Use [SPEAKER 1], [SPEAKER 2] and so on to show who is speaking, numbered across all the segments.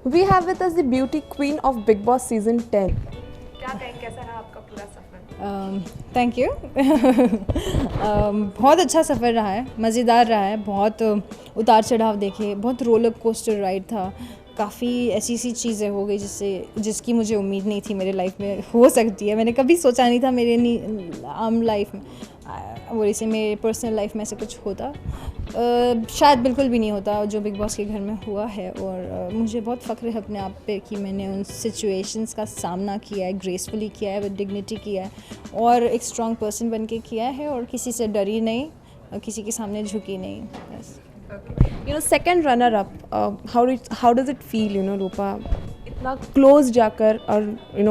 [SPEAKER 1] We have with us the beauty queen of Big Boss season 10. क्या कहें, कैसा रहा आपका पूरा सफर?
[SPEAKER 2] थैंक यू बहुत अच्छा सफ़र रहा है, मज़ेदार रहा है, बहुत उतार चढ़ाव देखे, बहुत रोलर कोस्टर राइड था। काफ़ी ऐसी चीज़ें हो गई जिसकी मुझे उम्मीद नहीं थी मेरे लाइफ में हो सकती है। मैंने कभी सोचा नहीं था मेरे आम लाइफ में और इसे मेरे पर्सनल लाइफ में ऐसे कुछ होता। शायद बिल्कुल भी नहीं होता जो बिग बॉस के घर में हुआ है। और मुझे बहुत फ़ख्र है अपने आप पे कि मैंने उन सिचुएशंस का सामना किया है, ग्रेसफुली किया है, विद डिग्निटी किया है और एक स्ट्रॉन्ग पर्सन बन के किया है और किसी से डरी नहीं और किसी के सामने झुकी नहीं। बस
[SPEAKER 1] You know, second runner up. How does it feel? You know, रूपा इतना क्लोज जाकर और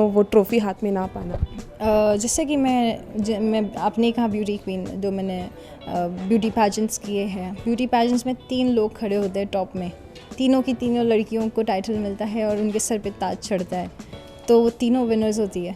[SPEAKER 1] वो ट्रॉफी हाथ में ना पाना।
[SPEAKER 2] जैसे कि मैं आपने कहा ब्यूटी क्वीन, जो मैंने ब्यूटी पैजेंट्स किए हैं, ब्यूटी पैजेंट्स में 3 लोग खड़े होते हैं टॉप में, तीनों की तीनों लड़कियों को टाइटल मिलता है और उनके सर पे ताज चढ़ता है, तो वो तीनों विनर्स होती है।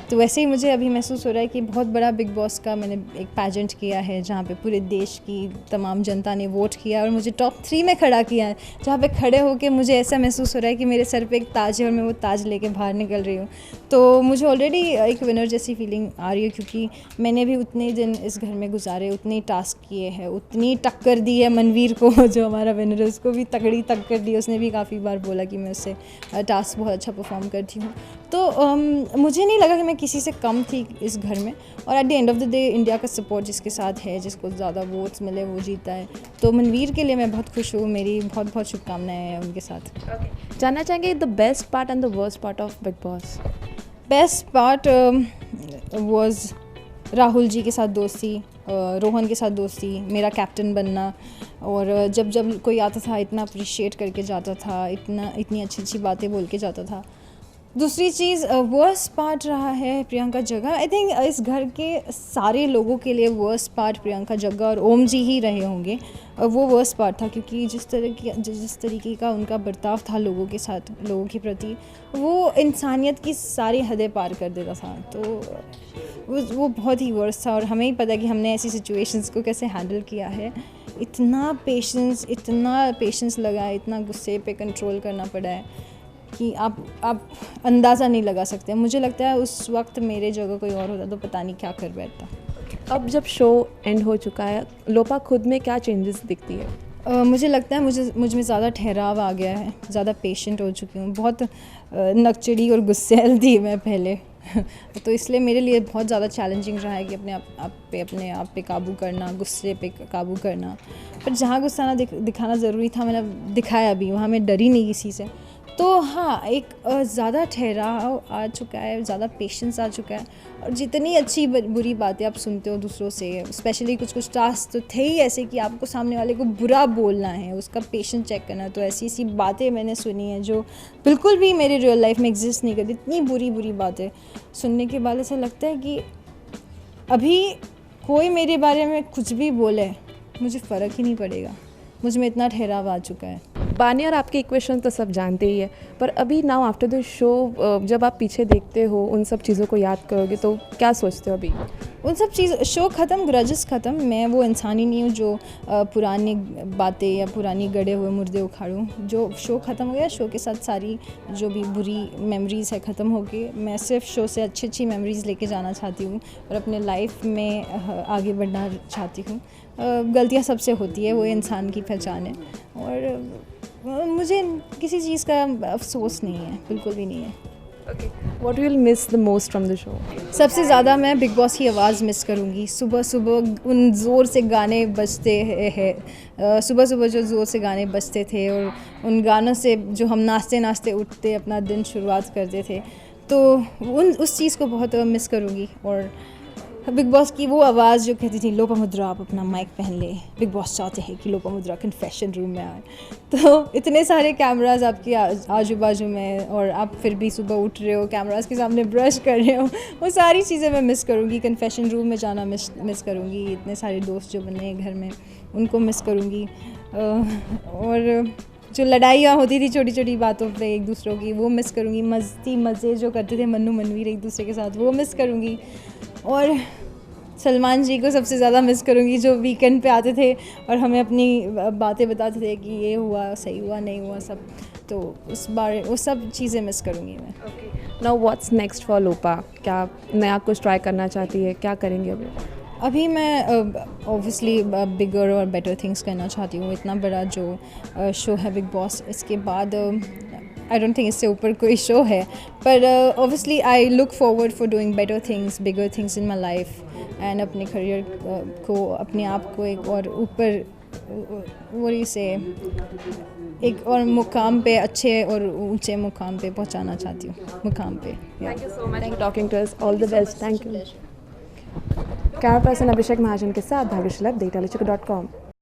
[SPEAKER 2] तो वैसे ही मुझे अभी महसूस हो रहा है कि बहुत बड़ा बिग बॉस का मैंने एक पैजेंट किया है जहाँ पे पूरे देश की तमाम जनता ने वोट किया और मुझे टॉप 3 में खड़ा किया है, जहाँ पे खड़े होके मुझे ऐसा महसूस हो रहा है कि मेरे सर पे एक ताज है और मैं वो ताज लेके बाहर निकल रही हूँ। तो मुझे ऑलरेडी एक विनर जैसी फीलिंग आ रही है, क्योंकि मैंने भी उतने दिन इस घर में गुजारे, उतने टास्क किए हैं, उतनी टक्कर दी है मनवीर को जो हमारा विनर है, उसको भी तगड़ी टक्कर दी। उसने भी काफ़ी बार बोला कि मैं उससे टास्क बहुत अच्छा परफॉर्म करती हूँ। तो मुझे नहीं लगा कि मैं किसी से कम थी इस घर में। और at the end of the day India का सपोर्ट जिसके साथ है, जिसको ज़्यादा वोट्स मिले वो जीता है। तो मनवीर के लिए मैं बहुत खुश हूँ, मेरी बहुत बहुत शुभकामनाएं हैं उनके साथ।
[SPEAKER 1] जानना चाहेंगे the best part and the worst part of Bigg Boss.
[SPEAKER 2] Best part was Rahul ji के साथ दोस्ती, रोहन के साथ दोस्ती, मेरा कैप्टन बनना, और जब जब कोई आता था इतना अप्रिशिएट करके जाता था, इतनी अच्छी अच्छी बातें बोल के जाता था। दूसरी चीज़ वर्स्ट पार्ट रहा है प्रियंका जग्गा। आई थिंक इस घर के सारे लोगों के लिए वर्स्ट पार्ट प्रियंका जग्गा और ओम जी ही रहे होंगे। वो वर्स्ट पार्ट था, क्योंकि जिस तरीके का उनका बर्ताव था लोगों के साथ, लोगों के प्रति, वो इंसानियत की सारी हदें पार कर देता था। तो वो बहुत ही वर्स्ट था और हमें ही पता है कि हमने ऐसी सिचुएशंस को कैसे हैंडल किया है। इतना पेशेंस लगा है, इतना गुस्से पे कंट्रोल करना पड़ा है कि आप अंदाज़ा नहीं लगा सकते। मुझे लगता है उस वक्त मेरे जगह कोई और होता तो पता नहीं क्या कर बैठता।
[SPEAKER 1] अब जब शो एंड हो चुका है, लोपा खुद में क्या चेंजेस दिखती है?
[SPEAKER 2] मुझे लगता है मुझ में ज़्यादा ठहराव आ गया है, ज़्यादा पेशेंट हो चुकी हूँ। बहुत नकचड़ी और गुस्सैल थी मैं पहले तो इसलिए मेरे लिए बहुत ज़्यादा चैलेंजिंग रहा है कि अपने आप पे काबू करना, गुस्से पे काबू करना। पर जहाँ गुस्सा ना दिखाना ज़रूरी था मैंने दिखाया भी, वहाँ मैं डरी नहीं किसी से। तो हाँ, एक ज़्यादा ठहराव आ चुका है, ज़्यादा पेशेंस आ चुका है। और जितनी अच्छी बुरी बातें आप सुनते हो दूसरों से, स्पेशली कुछ टास्क तो थे ही ऐसे कि आपको सामने वाले को बुरा बोलना है, उसका पेशेंस चेक करना है। तो ऐसी बातें मैंने सुनी हैं जो बिल्कुल भी मेरी रियल लाइफ में एग्जिस्ट नहीं करती। इतनी बुरी बातें सुनने के बाद ऐसा लगता है कि अभी कोई मेरे बारे में कुछ भी बोले मुझे फ़र्क ही नहीं पड़ेगा। मुझ में इतना ठहराव आ चुका है।
[SPEAKER 1] बानी और आपके इक्वेशन तो सब जानते ही है, पर अभी नाउ आफ्टर द शो जब आप पीछे देखते हो, उन सब चीज़ों को याद करोगे तो क्या सोचते हो अभी?
[SPEAKER 2] उन सब चीज़, शो ख़त्म, ग्रजेस ख़त्म। मैं वो इंसान ही नहीं हूँ जो पुरानी बातें या पुरानी गड़े हुए मुर्दे उखाड़ूँ। जो शो ख़त्म हो गया, शो के साथ सारी जो भी बुरी मेमोरीज़ है ख़त्म हो गई। मैं सिर्फ शो से अच्छी मेमोरीज़ लेके जाना चाहती हूँ और अपने लाइफ में आगे बढ़ना चाहती हूँ। गलतियाँ सबसे होती है, वो इंसान की पहचान है और मुझे किसी चीज़ का अफसोस नहीं है, बिल्कुल भी नहीं है।
[SPEAKER 1] What will miss the most from the show?
[SPEAKER 2] सबसे ज़्यादा मैं बिग बॉस की आवाज़ मिस करूँगी। सुबह उन ज़ोर से गाने बजते हैं, सुबह जो ज़ोर से गाने बजते थे और उन गानों से जो हम नाचते उठते अपना दिन शुरुआत करते थे, तो उस चीज़ को बहुत मिस करूँगी। और बिग बॉस की वो आवाज़ जो कहती थी, लोपामुद्रा आप अपना माइक पहन ले, बिग बॉस चाहते हैं कि लोपामुद्रा कन्फेशन रूम में आए। तो इतने सारे कैमरास आपके आजू बाजू में और आप फिर भी सुबह उठ रहे हो, कैमरास के सामने ब्रश कर रहे हो, वो सारी चीज़ें मैं मिस करूँगी। कन्फेशन रूम में जाना मिस करूँगी। इतने सारे दोस्त जो बने घर में उनको मिस करूँगी। और जो लड़ाइयाँ होती थी छोटी छोटी बातों पे एक दूसरों की, वो मिस करूँगी। मज़े जो करते थे मन्नू मनवीर एक दूसरे के साथ, वो मिस करूँगी। और सलमान जी को सबसे ज़्यादा मिस करूँगी, जो वीकेंड पे आते थे और हमें अपनी बातें बताते थे कि ये हुआ, सही हुआ, नहीं हुआ सब, तो उस बारे वो सब चीज़ें मिस करूँगी मैं।
[SPEAKER 1] नाउ व्हाट्स नेक्स्ट फॉर लोपा? क्या नया कुछ ट्राई करना चाहती है, क्या करेंगे अभी?
[SPEAKER 2] अभी मैं ऑब्वियसली बिगर और बेटर थिंग्स करना चाहती हूँ। इतना बड़ा जो शो है बिग बॉस, इसके बाद आई डोंट थिंक इससे ऊपर कोई शो है, पर obviously I look forward for doing better things, bigger things in my life and अपने करियर को, अपने आप को एक और ऊपर वो से एक और मुकाम पे, अच्छे और ऊंचे मुकाम पे पहुंचाना चाहती हूँ, मुकाम पे।
[SPEAKER 1] Thank you so much for talking to us. All the best. Thank you. Camera person Abhishek Mahajan के साथ भाग्यशलभ, datalytical.com।